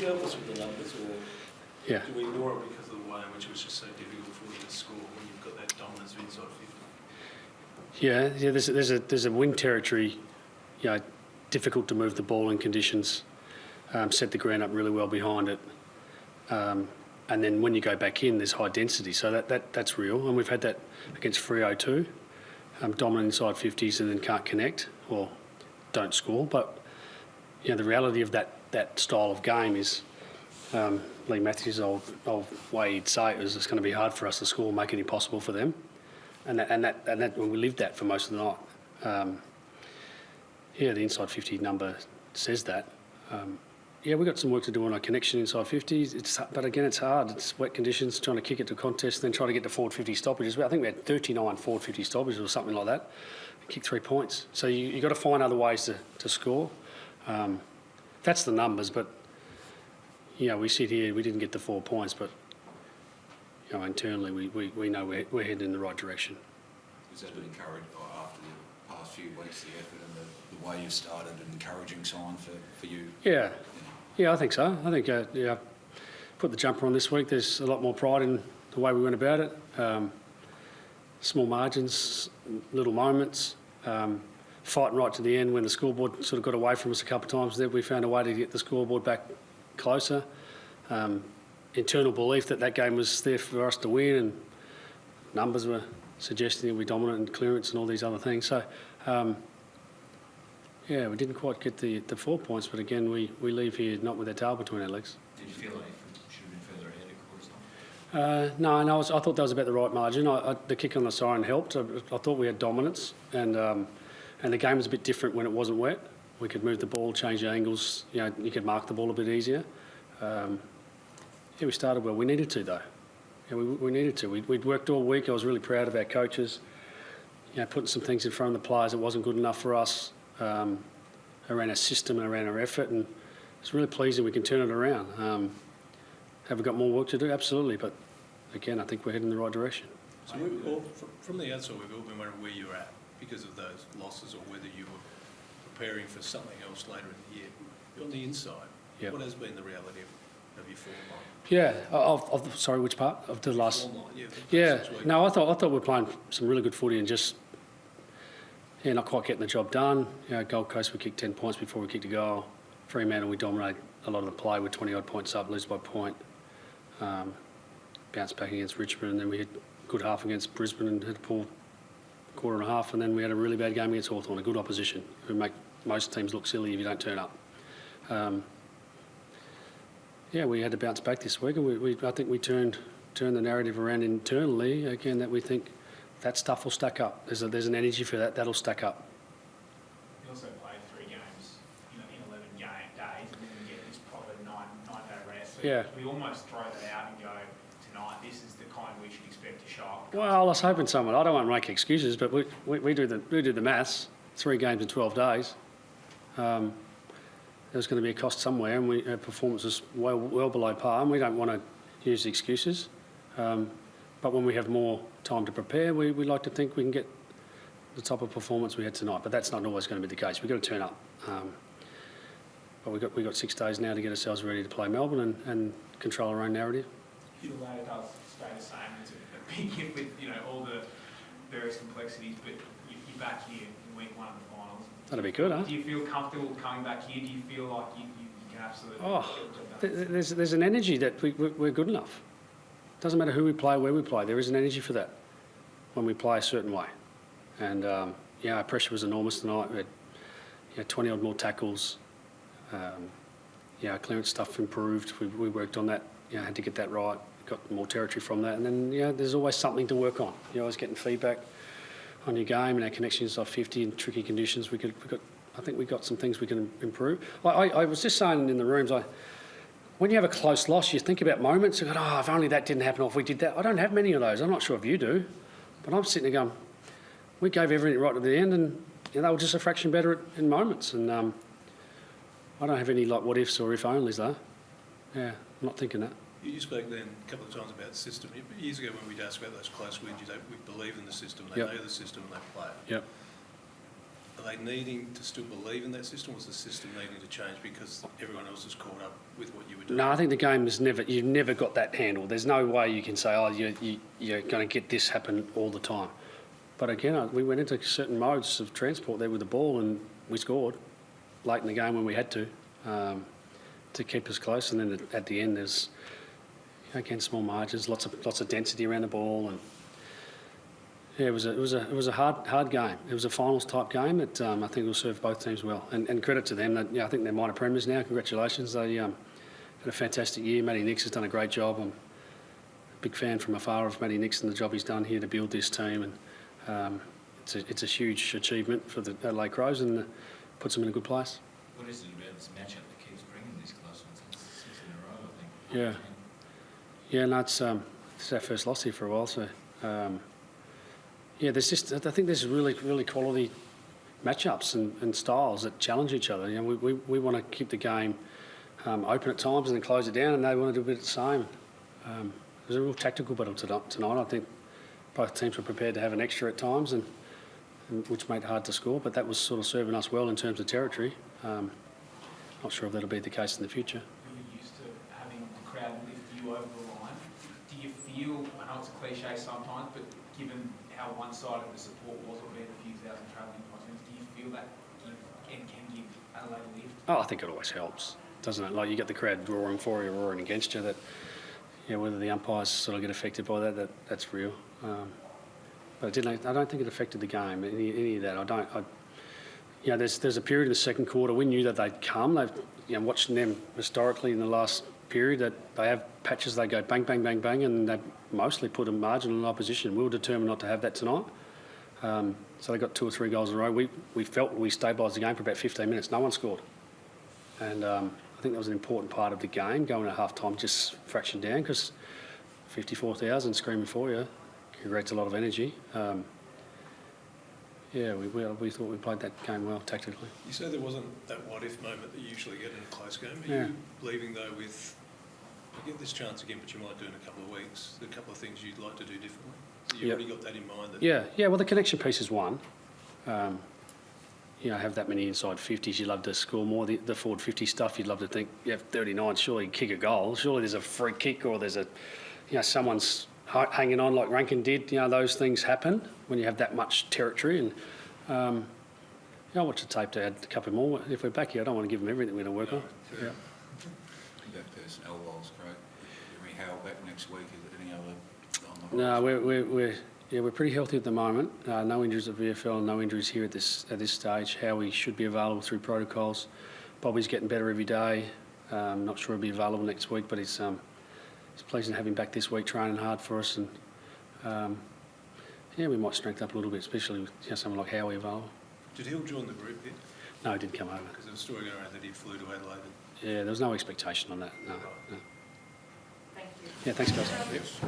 you help us with the numbers, or Yeah. do we ignore it because of the way in which it was just so difficult for you to score when you've got that dominance of inside 50? Yeah. There's a wing territory, difficult to move the ball in conditions, set the ground up really well behind it. And then when you go back in, there's high density. So that's real. And we've had that against Freo too. Dominant inside 50s and then can't connect or don't score. But the reality of that style of game is Lee Matthews' old way he'd say it was it's going to be hard for us to score, make it impossible for them. And that when we lived that for most of the night. The inside 50 number says that. We've got some work to do on our connection inside 50s. But again, it's hard. It's wet conditions, trying to kick it to contest, then trying to get to forward 50 stoppages. I think we had 39 forward 50 stoppages or something like that. Kick 3 points. So you've got to find other ways to score. That's the numbers, but we sit here, we didn't get the 4 points, but internally we know we're heading in the right direction. Has that been encouraged after the past few weeks, the effort and the way you've started, an encouraging sign for you? Yeah, I think so. I think, put the jumper on this week. There's a lot more pride in the way we went about it. Small margins, little moments, fighting right to the end when the scoreboard sort of got away from us a couple of times. Then we found a way to get the scoreboard back closer. Internal belief that game was there for us to win, and numbers were suggesting that we're dominant in clearance and all these other things. So, we didn't quite get the 4 points, but again, we leave here not with our tail between our legs. Did you feel like you should have been further ahead of course? No, I thought that was about the right margin. The kick on the siren helped. I thought we had dominance, and the game was a bit different when it wasn't wet. We could move the ball, change the angles. You could mark the ball a bit easier. We started well. We needed to, though. We needed to. We'd worked all week. I was really proud of our coaches. Putting some things in front of the players that wasn't good enough for us. Around our system and around our effort, and it's really pleasing we can turn it around. Have we got more work to do? Absolutely, but again, I think we're heading in the right direction. So from the outside, we've all been wondering where you're at because of those losses, or whether you were preparing for something else later in the year. You're on the inside. Yep. What has been the reality of your form line? Sorry, which part of the last? Form line, No, I thought we were playing some really good footy and just. Not quite getting the job done. Gold Coast, we kicked 10 points before we kicked a goal. Fremantle, we dominate a lot of the play with 20-odd points up, lose by point. Bounced back against Richmond, and then we had a good half against Brisbane and had to pull a quarter and a half, and then we had a really bad game against Hawthorn, a good opposition, who make most teams look silly if you don't turn up. We had to bounce back this week, and I think we turned the narrative around internally, again, that we think that stuff will stack up. There's an energy for that. That'll stack up. You also played 3 games, in 11 days, and then we get this proper 9-day rest. So we almost throw that out and go, tonight, this is the kind we should expect to show up. Well, I was hoping someone. I don't want to make excuses, but we do the maths. 3 games in 12 days. There's going to be a cost somewhere, and our performance is well below par, and we don't want to use excuses. But when we have more time to prepare, we like to think we can get the type of performance we had tonight. But that's not always going to be the case. We've got to turn up. But we've got 6 days now to get ourselves ready to play Melbourne and control our own narrative. You feel that it does stay the same. It's a big hit with all the various complexities, but you're back here in week 1 of the finals. That'd be good, huh? Do you feel comfortable coming back here? Do you feel like you can absolutely... There's an energy that we're good enough. Doesn't matter who we play, where we play. There is an energy for that when we play a certain way. And our pressure was enormous tonight. We had 20-odd more tackles. Our clearance stuff improved. We worked on that. Had to get that right. Got more territory from that. And then there's always something to work on. You're always getting feedback on your game and our connections off 50 in tricky conditions. I think we got some things we can improve. I was just saying in the rooms, when you have a close loss, you think about moments. You go, if only that didn't happen, or if we did that. I don't have many of those. I'm not sure if you do. But I'm sitting there going, we gave everything right to the end, and they were just a fraction better in moments. And I don't have any what ifs or if onlys, though. I'm not thinking that. You spoke then a couple of times about the system. Years ago when we'd asked about those close wins, you say we believe in the system, they know the system, they play it. Yep. A Are they needing to still believe in that system, or is the system needing to change because everyone else is caught up with what you were doing? No, I think the game is you've never got that handle. There's no way you can say, oh, you're going to get this happen all the time. But again, we went into certain modes of transport there with the ball, and we scored late in the game when we had to keep us close. And then at the end, there's again small margins, lots of density around the ball, and yeah, it was a hard game. It was a finals type game that I think will serve both teams well. And credit to them. That, I think they're minor premiers now. Congratulations. They had a fantastic year. Matty Nix has done a great job. I'm a big fan from afar of Matty Nix and the job he's done here to build this team. And it's a huge achievement for the Adelaide Crows, and puts them in a good place. What is it about this matchup that keeps bringing these close ones? It's 6 in a row, I think. Yeah, no, it's our first loss here for a while, so yeah, I think there's really quality matchups and styles that challenge each other. We want to keep the game open at times and then close it down, and they want to do a bit of the same. It was a real tactical battle tonight. I think both teams were prepared to have an extra at times, and which made it hard to score, but that was sort of serving us well in terms of territory. Not sure if that'll be the case in the future. You're used to having the crowd lift you over the line. Do you feel, I know it's a cliche sometimes, but given how one-sided the support was, albeit a few thousand travelling costumes, do you feel that can give Adelaide a lift? Oh, I think it always helps, doesn't it? Like, you get the crowd roaring for you, roaring against you. That, whether the umpires sort of get affected by that's real. But I don't think it affected the game, any of that. There's a period in the second quarter, we knew that they'd come. Watching them historically in the last period, that they have patches, they go bang, bang, bang, bang, and they mostly put a marginal in opposition. We were determined not to have that tonight. So they got 2 or 3 goals in a row. We felt we stabilised the game for about 15 minutes. No one scored. And I think that was an important part of the game, going at half-time just fraction down, because 54,000 screaming for you creates a lot of energy. We thought we played that game well tactically. You say there wasn't that what-if moment that you usually get in a close game. Are Yeah. you believing, though, with you get this chance again, but you might do it in a couple of weeks, a couple of things you'd like to do differently? You've already got that in mind? Yeah. Well, the connection piece is one. Have that many inside 50s, you'd love to score more. The forward 50 stuff, you'd love to think, you have 39, surely kick a goal. Surely there's a free kick, or there's someone's hanging on like Rankin did. Those things happen when you have that much territory. And I'll watch the tape to add a couple more. If we're back here, I don't want to give them everything we're going to work on. Yeah. About personnel wise, Craig, are we held back next week? Is there any other on the horizon? No, we're pretty healthy at the moment. No injuries at VFL, no injuries here at this stage. Howie should be available through protocols. Bobby's getting better every day. Not sure he'll be available next week, but it's pleasing to have him back this week, training hard for us. And we might strengthen up a little bit, especially with someone like Howie available. Did Hill join the group here? No, he didn't come over. Because there was a story going around that he flew to Adelaide. Yeah, there was no expectation on that. No. Thank you. Yeah, thanks, guys. Yes.